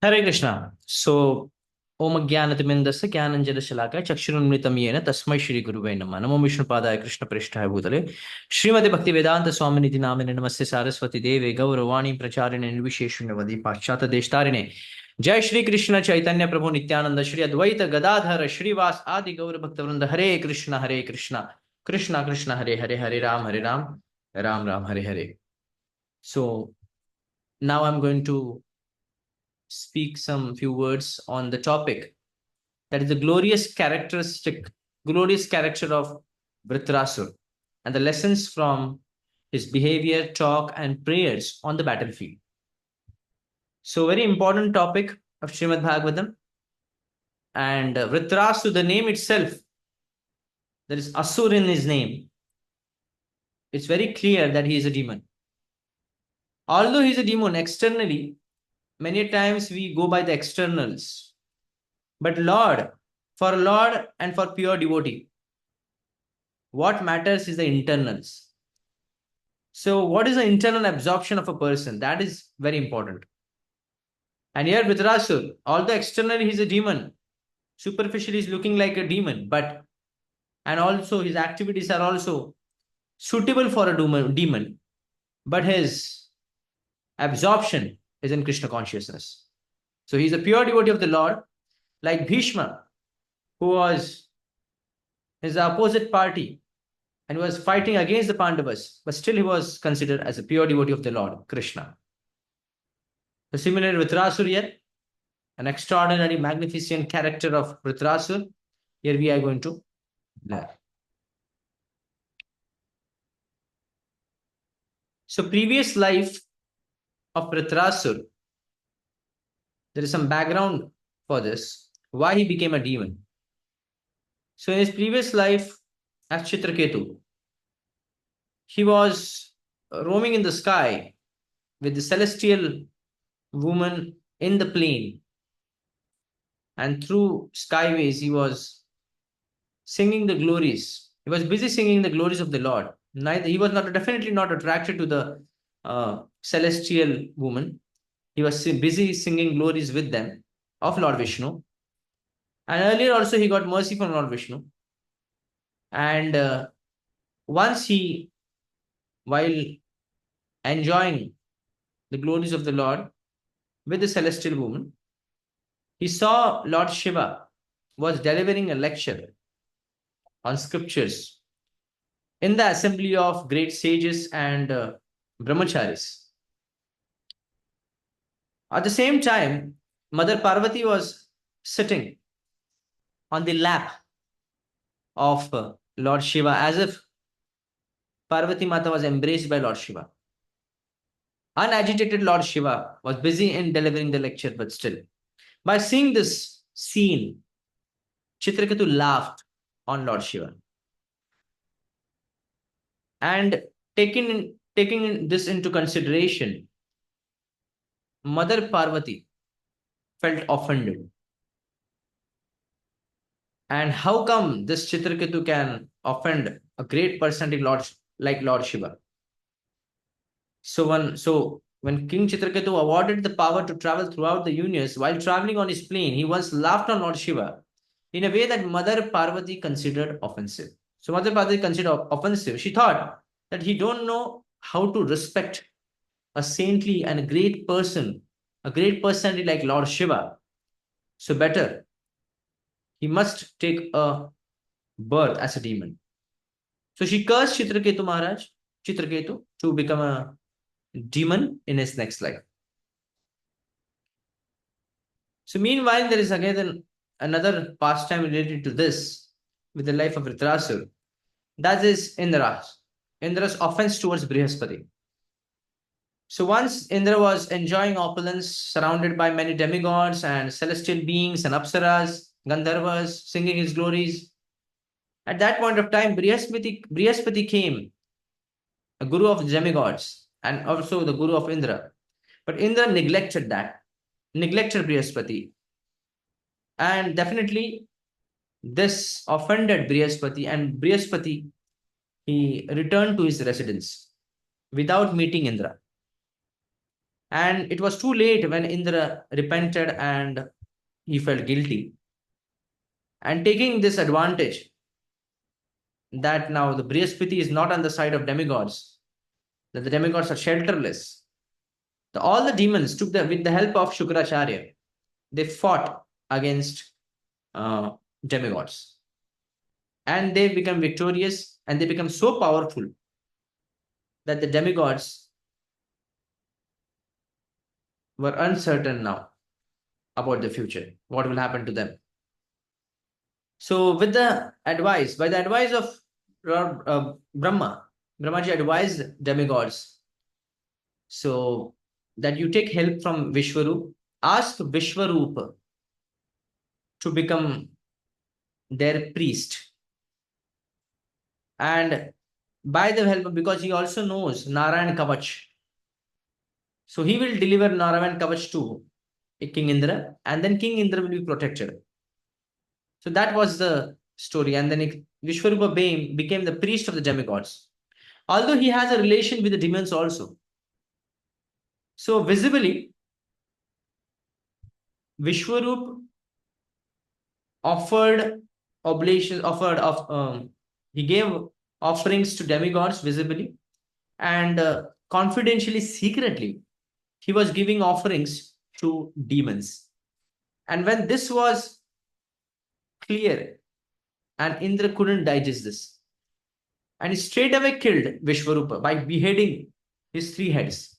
Hare Krishna. So, Om Jnanatimindasya Jnananjana Chakshurunmritam Yena Tasmai Shri Guruve Namah. Namo Vishnupadaya Krishna Prishtaya Bhutale. Srimati Bhaktivedanta Swaminiti Namine Namaste Saraswati Deve Gauravani Pracharine Nirvisheshunyavadi Paschata Deshtarine. Jai Shri Krishna Chaitanya Prabhu Nityananda Shri Advaita Gadadhara Shrivas Adi Gaura Bhaktavranda Hare Krishna Hare Krishna Krishna Krishna Hare Hare Hare Ram Ram Ram Hare Hare. So now I'm going to speak some few words on the topic, that is the glorious character of Vritrasura and the lessons from his behavior, talk, and prayers on the battlefield. So, very important topic of Srimad Bhagavatam. And Vritrasura, the name itself, there is Asur in his name. It's very clear that he is a demon. Although he is a demon externally, many times we go by the externals. But for Lord and for pure devotee, what matters is the internals. So, what is the internal absorption of a person? That is very important. And here, Vritrasura, although externally he's a demon, superficially he's looking like a demon, and also his activities are also suitable for a demon, but his absorption is in Krishna consciousness. So, he's a pure devotee of the Lord, like Bhishma, who was his opposite party and was fighting against the Pandavas, but still he was considered as a pure devotee of the Lord, Krishna. So similarly, Vritrasura here, an extraordinary, magnificent character of Vritrasura. Here we are going to learn. So previous life of Vritrasura, there is some background for this, why he became a demon. So in his previous life as Chitraketu, he was roaming in the sky with the celestial woman in the plain, and through skyways he was singing the glories. He was busy singing the glories of the Lord. Neither he was definitely not attracted to the celestial woman. He was busy singing glories with them of Lord Vishnu. And earlier also he got mercy from Lord Vishnu. And once he, while enjoying the glories of the Lord with the celestial woman, he saw Lord Shiva was delivering a lecture on scriptures in the assembly of great sages and brahmacharis. At the same time, Mother Parvati was sitting on the lap of Lord Shiva, as if Parvati Mata was embraced by Lord Shiva. Unagitated Lord Shiva was busy in delivering the lecture, but still, by seeing this scene, Chitraketu laughed on Lord Shiva. And taking this into consideration, Mother Parvati felt offended. And how come this Chitraketu can offend a great personality like Lord Shiva? So when King Chitraketu awarded the power to travel throughout the universe, while traveling on his plane, he once laughed on Lord Shiva in a way that Mother Parvati considered offensive. So Mother Parvati considered offensive. She thought that he don't know how to respect a saintly and a great person, a great personality like Lord Shiva. So better, he must take a birth as a demon. So she cursed Chitraketu, to become a demon in his next life. So meanwhile, there is again another pastime related to this with the life of Vritrasura. That is Indra's offense towards Brihaspati. So once Indra was enjoying opulence, surrounded by many demigods and celestial beings and apsaras, Gandharvas, singing his glories. At that point of time, Brihaspati came, a guru of demigods, and also the guru of Indra. But Indra neglected Brihaspati. And definitely this offended Brihaspati, and Brihaspati, he returned to his residence without meeting Indra. And it was too late when Indra repented and he felt guilty. And taking this advantage that now the Brihaspati is not on the side of demigods, that the demigods are shelterless, all the demons took with the help of Shukracharya, they fought against uh, demigods. And they become victorious and they become so powerful that the demigods were uncertain now about the future, what will happen to them. So, with the advice, by the advice of Brahmaji advised demigods, so that you take help from Vishwarup, ask Vishwarup to become their priest. And by the help, because he also knows Narayan Kavach, so he will deliver Narayan Kavach to King Indra, and then King Indra will be protected. So that was the story. And then Vishwarupa became the priest of the demigods. Although he has a relation with the demons also. So visibly, Vishwarup offered oblations, he gave offerings to demigods visibly, and confidentially, secretly, he was giving offerings to demons. And when this was clear, and Indra couldn't digest this, and he straight away killed Vishwarupa by beheading his 3 heads.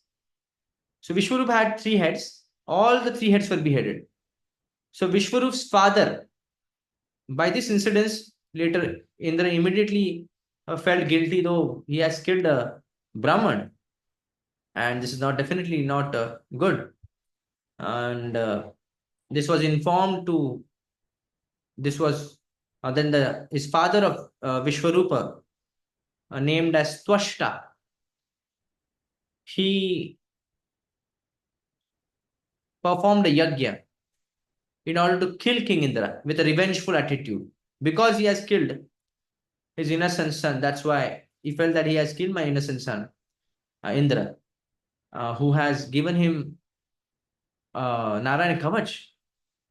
So Vishwarupa had 3 heads, all the 3 heads were beheaded. So Vishwarup's father, by this incident, later Indra immediately felt guilty, though he has killed a Brahman, and this is definitely not good. And this was informed to this was then his father of Vishwarupa, named as Twashta. He performed a yajna in order to kill King Indra with a revengeful attitude, because he has killed his innocent son. That's why he felt that he has killed my innocent son, Indra, who has given him Narayan Kavach.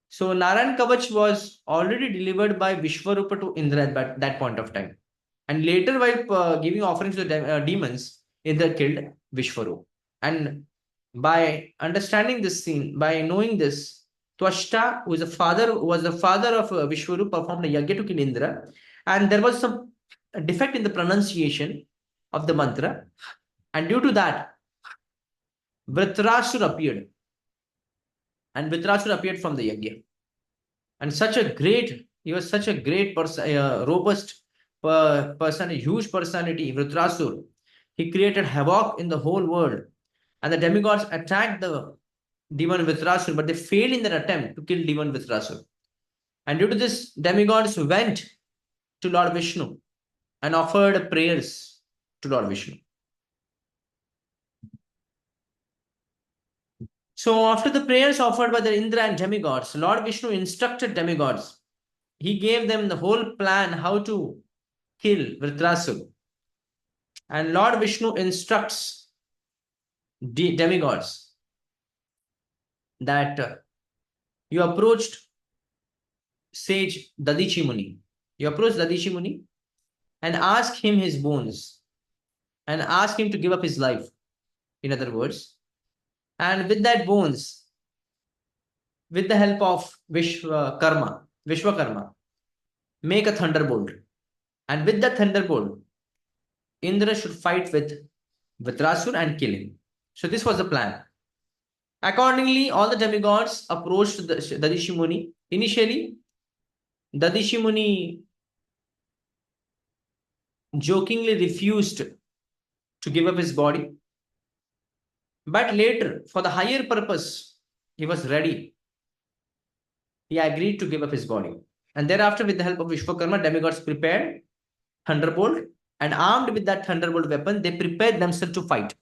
So Narayan Kavach was already delivered by Vishwarupa to Indra at that point of time. And later, while giving offerings to the demons, Indra killed Vishwarupa. And by understanding this scene, by knowing this, Twashta, who was the father of Vishwarupa, performed a yajna to kill Indra. And there was some defect in the pronunciation of the mantra. And due to that, Vritrasura appeared. And Vritrasura appeared from the yajna. And he was such a great person, robust person, a huge personality, Vritrasura. He created havoc in the whole world. And the demigods attacked the demon Vritrasura, but they failed in their attempt to kill demon Vritrasura. And due to this, demigods went to Lord Vishnu and offered prayers to Lord Vishnu. So after the prayers offered by the Indra and demigods, Lord Vishnu instructed demigods. He gave them the whole plan how to kill Vritrasura. And Lord Vishnu instructs demigods that you approached sage Dadichi Muni. You approach Dadichi Muni and ask him his bones and ask him to give up his life, in other words. And with that bones, with the help of Vishwakarma, make a thunderbolt. And with that thunderbolt, Indra should fight with Vritrasura and kill him. So this was the plan. Accordingly, all the demigods approached the Dadichi Muni. Initially, Dadichi Muni jokingly refused to give up his body. But later, for the higher purpose, he was ready. He agreed to give up his body. And thereafter, with the help of Vishwakarma, demigods prepared thunderbolt, and armed with that thunderbolt weapon, they prepared themselves to fight.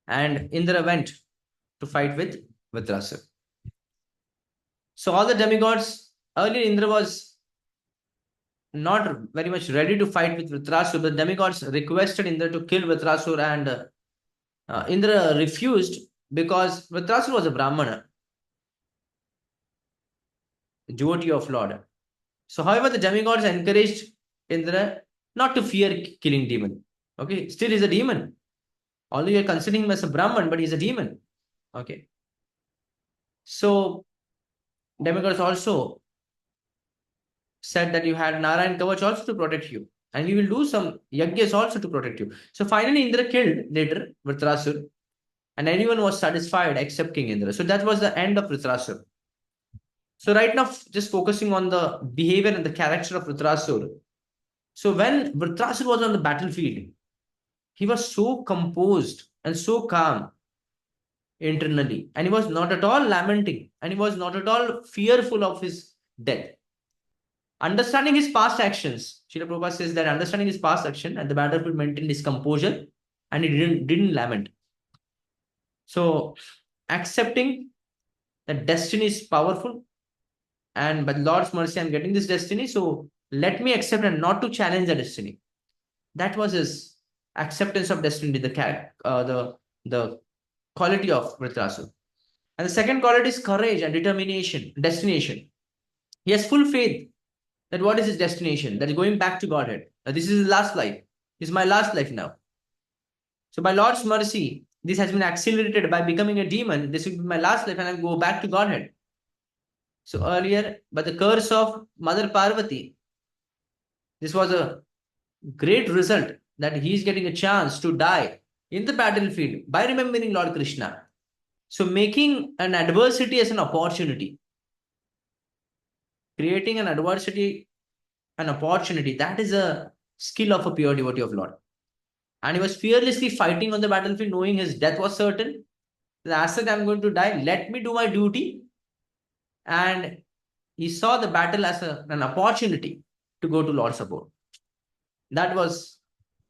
And Indra went to fight with Vritrasura. So all the demigods, earlier Indra was not very much ready to fight with Vritrasura, but demigods requested Indra to kill Vritrasura and Indra refused because Vritrasura was a Brahmana, devotee of Lord. So, however, the demigods encouraged Indra not to fear killing demon. Okay, still he's a demon. Although you're considering him as a Brahman, but he's a demon. Okay. So demigods also said that you had Narayan Kavach also to protect you. And you will do some yajnas also to protect you. So finally Indra killed later Vritrasur, and everyone was satisfied except King Indra. So that was the end of Vritrasur. So right now, just focusing on the behavior and the character of Vritrasur. So when Vritrasur was on the battlefield, he was so composed and so calm internally, and he was not at all lamenting, and he was not at all fearful of his death. Understanding his past actions, Srila Prabhupada says that understanding his past action at the battlefield maintained his composure, and he didn't lament. So accepting that destiny is powerful, and by the Lord's mercy, I'm getting this destiny. So let me accept and not to challenge the destiny. That was his acceptance of destiny, the quality of Vritrasura. And the second quality is courage and determination, destination. He has full faith that what is his destination? That is going back to Godhead. That this is his last life. This is my last life now. So by Lord's mercy, this has been accelerated by becoming a demon. This will be my last life and I'll go back to Godhead. So earlier, by the curse of Mother Parvati, this was a great result that he is getting a chance to die in the battlefield by remembering Lord Krishna. So making an adversity as an opportunity, creating an adversity, an opportunity, that is a skill of a pure devotee of Lord. And he was fearlessly fighting on the battlefield, knowing his death was certain. As said, I'm going to die, let me do my duty. And he saw the battle as an opportunity to go to Lord's abode. That was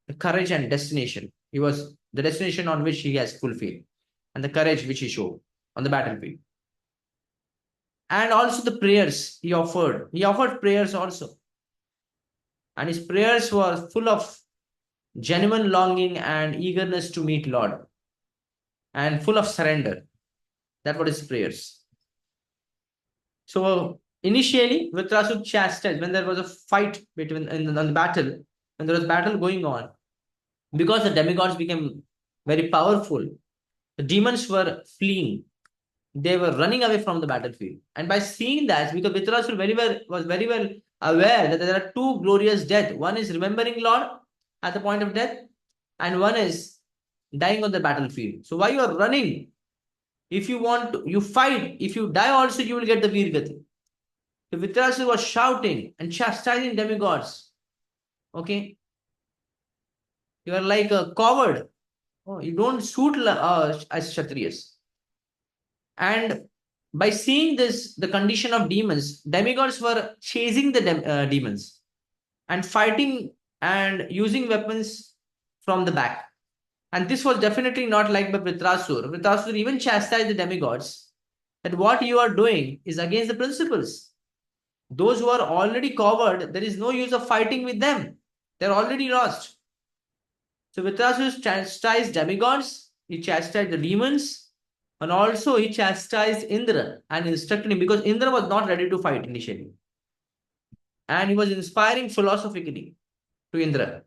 the courage and destination. He was the destination on which he has fulfilled, and the courage which he showed on the battlefield. And also the prayers he offered. He offered prayers also. And his prayers were full of genuine longing and eagerness to meet Lord, and full of surrender. That was his prayers. So initially, Vritrasura chastised when there was a fight between in the battle, when there was battle going on, because the demigods became very powerful. The demons were fleeing; they were running away from the battlefield. And by seeing that, because Vritrasura was very well aware that there are two glorious deaths. One is remembering Lord at the point of death, and one is dying on the battlefield. So why you are running? If you want to, you fight. If you die also, you will get the Virgati. So Vritrasura was shouting and chastising demigods. Okay, you are like a coward. Oh, you don't suit as Kshatriyas. And by seeing this, the condition of demons, demigods were chasing the demons and fighting and using weapons from the back. And this was definitely not like by Vritrasura. Vritrasura even chastised the demigods that what you are doing is against the principles. Those who are already covered, there is no use of fighting with them. They're already lost. So Vritrasura chastised demigods, he chastised the demons, and also he chastised Indra and instructed him because Indra was not ready to fight initially. And he was inspiring philosophically to Indra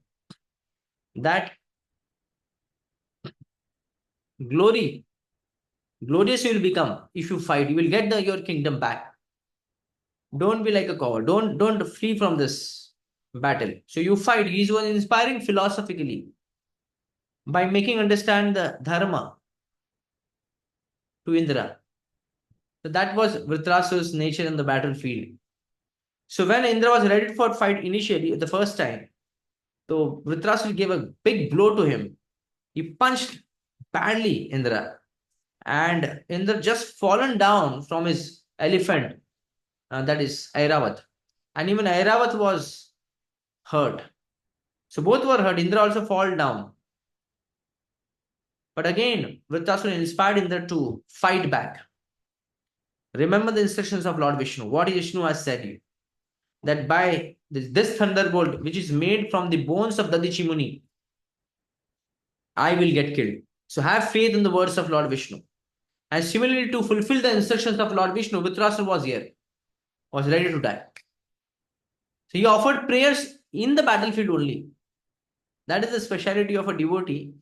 that glorious you will become if you fight. You will get your kingdom back. Don't be like a coward. Don't flee from this battle. So you fight. He was inspiring philosophically by making understand the dharma to Indra. So that was Vritrasura's nature in the battlefield. So when Indra was ready for fight initially, the first time, so Vritrasura gave a big blow to him. He punched badly Indra, and Indra just fallen down from his elephant, that is Airavat, and even Airavat was hurt. So both were hurt. Indra also fall down. But again, Vritrasura inspired Indra to fight back. Remember the instructions of Lord Vishnu. What Vishnu has said that by this thunderbolt, which is made from the bones of Dadichi Muni, I will get killed. So have faith in the words of Lord Vishnu. And similarly, to fulfill the instructions of Lord Vishnu, Vritrasura was here, was ready to die. So he offered prayers in the battlefield only. That is the speciality of a devotee,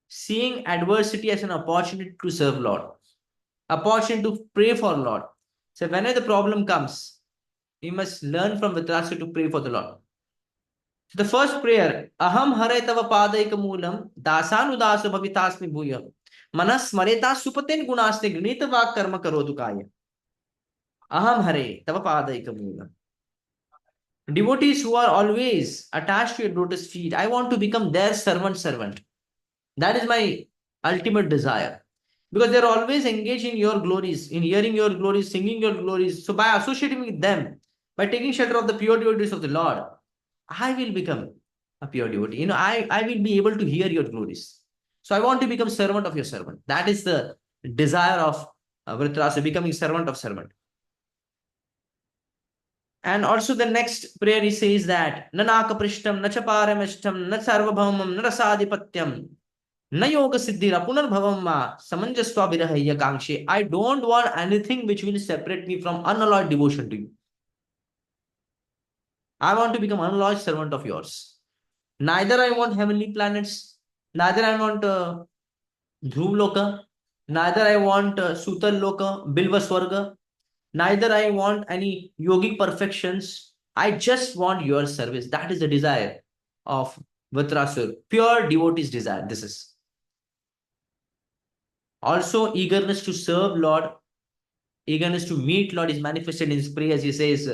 seeing adversity as an opportunity to serve Lord, opportunity to pray for Lord. So whenever the problem comes, we must learn from Vritrasura to pray for the Lord. So the first prayer, Aham hare tava padaika moolam, dasanudaso bhavitasmi bhuya, manas mareta supaten gunaste granita vak karma karodu kaya. Aham hare tava padaika moolam. Devotees who are always attached to your lotus feet, I want to become their servant. That is my ultimate desire. Because they're always engaged in your glories, in hearing your glories, singing your glories. So by associating with them, by taking shelter of the pure devotees of the Lord, I will become a pure devotee. I will be able to hear your glories. So I want to become servant of your servant. That is the desire of Vritrasura, becoming servant of servant. And also the next prayer he says that Nanaka Prishtam, Nachaparamishtam, Nacharvabhamam, Narasadhipatyam, Nayoga Siddhira Punarbhavamma, Samanjaswa Virahaya Kangshi. I don't want anything which will separate me from unalloyed devotion to you. I want to become unalloyed servant of yours. Neither I want heavenly planets, neither I want Dhruv Loka, neither I want Sutal Loka, Bilva Swarga, neither I want any yogic perfections. I just want your service. That is the desire of Vritrasura. Pure devotee's desire. This is. Also, eagerness to serve Lord, eagerness to meet Lord is manifested in his prayers. He says,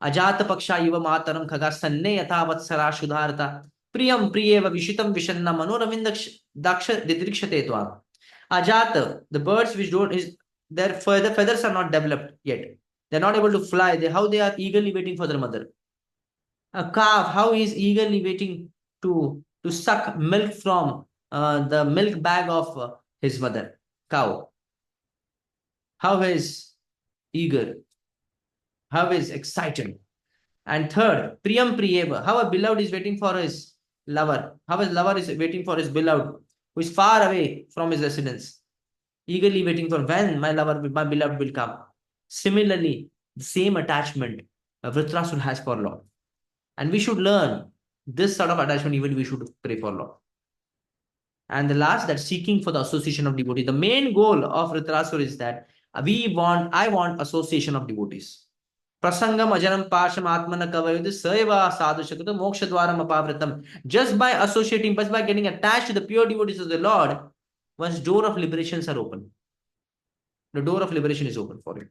Ajata Paksha Yuva Mataram Khagastanne Yatha Vatsara Shudharta Priyam Priyeva Vishitam Vishanna Manoravinda Daksha Didrikshate Tvam. Ajata, the birds which don't is their feathers are not developed yet. They're not able to fly. How they are eagerly waiting for their mother. A calf, how he is eagerly waiting to suck milk from the milk bag of his mother, cow. How he is eager, how he is excited. And third, Priyam Priyeva, how a beloved is waiting for his lover, how his lover is waiting for his beloved, who is far away from his residence, eagerly waiting for when my beloved will come. Similarly, the same attachment Vritrasura has for Lord. And we should learn this sort of attachment, even we should pray for Lord. And the last, that seeking for the association of devotees. The main goal of Vritrasura is that I want association of devotees. Prasangam ajanam pasham atmana kavayudu seva sadhu shakata moksha dwaram apavritam. Just by associating, just by getting attached to the pure devotees of the Lord, one's door of liberations are open. The door of liberation is open for you.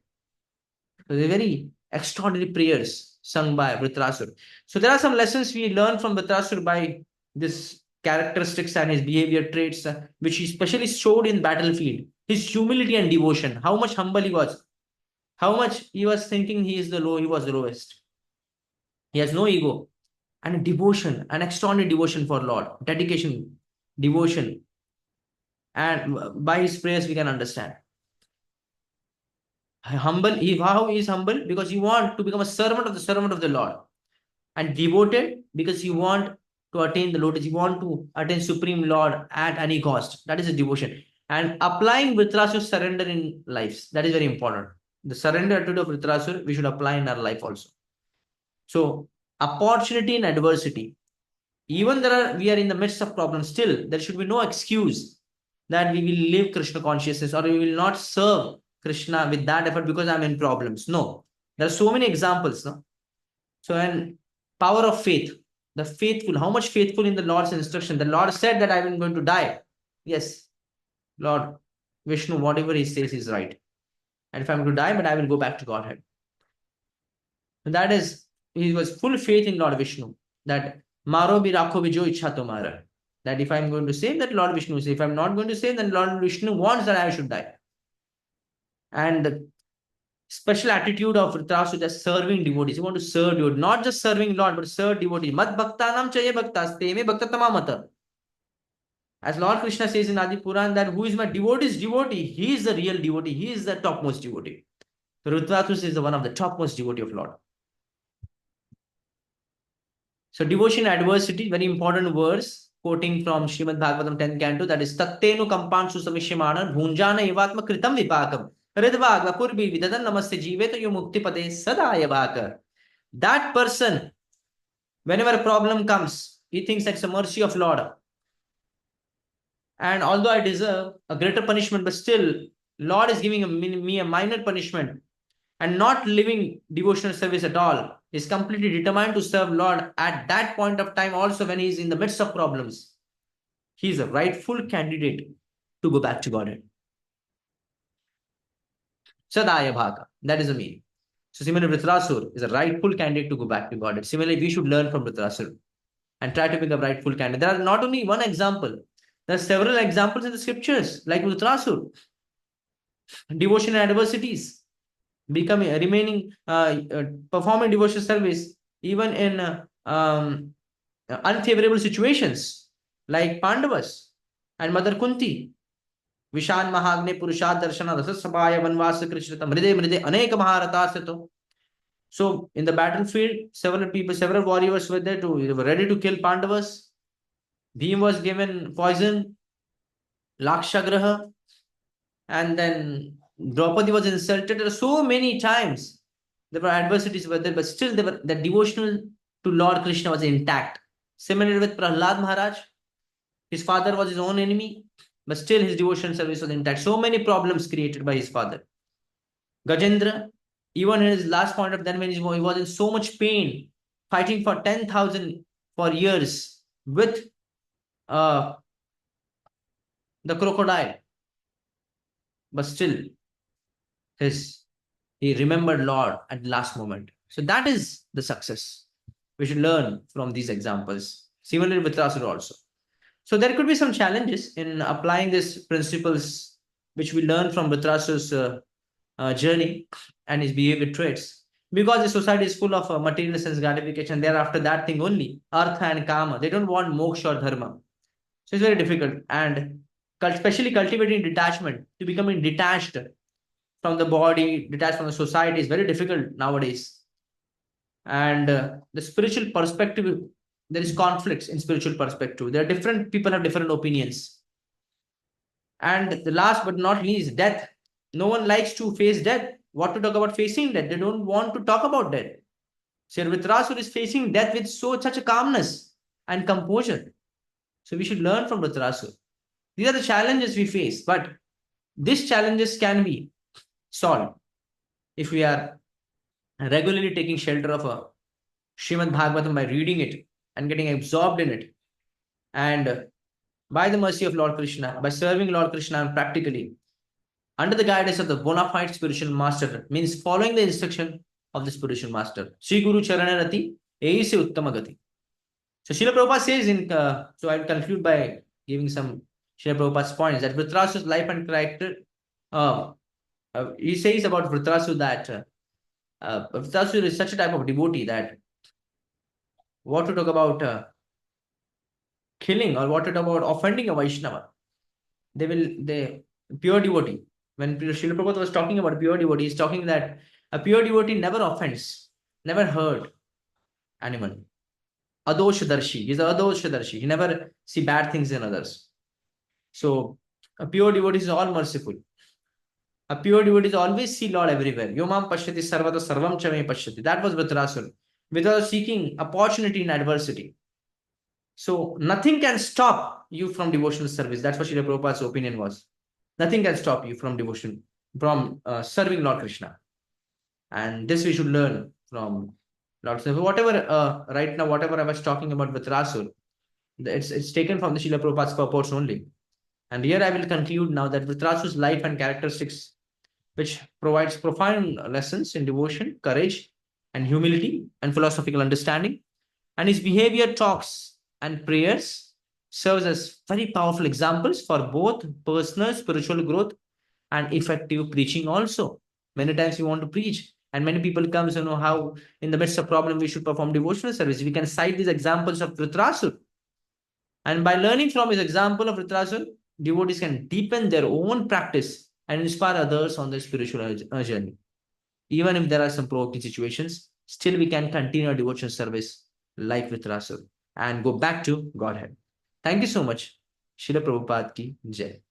So they're very extraordinary prayers sung by Vritrasura. So there are some lessons we learn from Vritrasura by this characteristics and his behavior traits, which he especially showed in battlefield. His humility and devotion, how much humble he was, how much he was thinking he was the lowest. He has no ego. And devotion, an extraordinary devotion for Lord, dedication, devotion. And by his prayers, we can understand. How he is humble? Because he want to become a servant of the Lord. And devoted because you want to attain the lotus, you want to attain Supreme Lord at any cost. That is a devotion. And applying Vritrasura surrender in lives. That is very important. The surrender attitude of Vritrasura, we should apply in our life also. So, opportunity in adversity. Even we are in the midst of problems, still there should be no excuse that we will live Krishna consciousness or we will not serve Krishna with that effort because I'm in problems. No. There are so many examples. No? So, and power of faith, the faithful, how much faithful in the Lord's instruction. The Lord said that I am going to die. Yes, Lord Vishnu, whatever he says is right. And if I'm going to die, but I will go back to Godhead. And that is, he was full faith in Lord Vishnu, that Maro bi rakho bi jo ichha tumhara. That if I'm going to save, that Lord Vishnu says. If I'm not going to save, then Lord Vishnu wants that I should die. And the special attitude of Vritrasura is serving devotees. You want to serve devotees, not just serving Lord, but serve devotees. Mat bhaktanam chaye bhaktas te me bhaktatama mata. As Lord Krishna says in Adi Puran, that who is my devotee's devotee, he is the real devotee, he is the topmost devotee. So Vritrasura is the one of the topmost devotee of Lord. So devotion adversity, very important verse. quoting from Srimad Bhagavatam 10th canto, that is Tattenu Kampan Susamishyamana Bhunjana Evatma Kritam Vipakam Ridvagva Purbi Vidadan Namaste Jiveto Yumukti Pade Sadaya Bhaka. That person, whenever a problem comes, he thinks that's a mercy of Lord. And although I deserve a greater punishment, but still, Lord is giving me a minor punishment, and not living devotional service at all, is completely determined to serve Lord at that point of time also when he is in the midst of problems. He is a rightful candidate to go back to Godhead. Sadaya Bhaka. That is the meaning. So similarly, Vritrasur is a rightful candidate to go back to Godhead. Similarly, we should learn from Vritrasur and try to become rightful candidate. There are not only one example. There are several examples in the scriptures, like Vritrasur, devotion and adversities, performing devotional service even in unfavorable situations, like Pandavas and Mother Kunti. Vishan Mahagne Purushat Darshana Rasasabhaya Vanvasa Krishnata Mride Mride Aneka Maharata. So in the battlefield, several warriors were there they were ready to kill Pandavas. Bhim was given poison, Lakshagraha, and then Draupadi was insulted. There were so many times. There were adversities were there, but still the devotional to Lord Krishna was intact. Similarly with Prahlad Maharaj, his father was his own enemy, but still his devotion service was intact. So many problems created by his father. Gajendra, even in his last point of then when he was in so much pain, fighting for 10,000 for years with the crocodile, but still he remembered Lord at the last moment. So that is the success. We should learn from these examples. Similarly with Rasur also. So there could be some challenges in applying these principles which we learn from Vritrasur's journey and his behavior traits. Because the society is full of material sense gratification, they're after that thing only, artha and kama. They don't want moksha or dharma. So it's very difficult. And especially cultivating detachment, to becoming detached from the body, detached from the society is very difficult nowadays. And the spiritual perspective, there is conflicts in spiritual perspective. There are different people have different opinions. And the last but not least, death. No one likes to face death. What to talk about facing death? They don't want to talk about death. Sir Vritrasur is facing death with such a calmness and composure. So we should learn from Vritrasur. These are the challenges we face, but these challenges can be solved if we are regularly taking shelter of a Srimad Bhagavatam by reading it and getting absorbed in it. And by the mercy of Lord Krishna, by serving Lord Krishna practically, under the guidance of the bona fide spiritual master, means following the instruction of the spiritual master. Sri Guru Charanarati, Eise Uttamagati. So Srila Prabhupada says so I will conclude by giving some Srila Prabhupada's points that Vritrasur's life and character, he says about Vritrasur that Vritrasur is such a type of devotee that what to talk about killing or what to talk about offending a Vaishnava. They pure devotee. When Srila Prabhupada was talking about pure devotee, he's talking that a pure devotee never offends, never hurt anyone. Adoshadarshi. He's a Adoshadarshi. He never see bad things in others. So a pure devotee is all merciful. A pure devotee is always see Lord everywhere. Yomam pashyati sarvata sarvam chame pashyati. That was Vritrasur. Without seeking opportunity in adversity. So nothing can stop you from devotional service. That's what Srila Prabhupada's opinion was. Nothing can stop you from devotion, from serving Lord Krishna. And this we should learn from Lord Krishna. Whatever, right now, whatever I was talking about with Rasur, it's taken from the Srila Prabhupada's purpose only. And here I will conclude now that Vritrasur's life and characteristics, which provides profound lessons in devotion, courage, and humility, and philosophical understanding. And his behavior, talks, and prayers serves as very powerful examples for both personal spiritual growth and effective preaching also. Many times we want to preach, and many people comes to know how in the midst of problem we should perform devotional service. We can cite these examples of Vritrasur. And by learning from his example of Vritrasur, devotees can deepen their own practice and inspire others on their spiritual journey. Even if there are some provoking situations, still we can continue our devotional service like Vritrasur and go back to Godhead. Thank you so much. Srila Prabhupada ki Jai.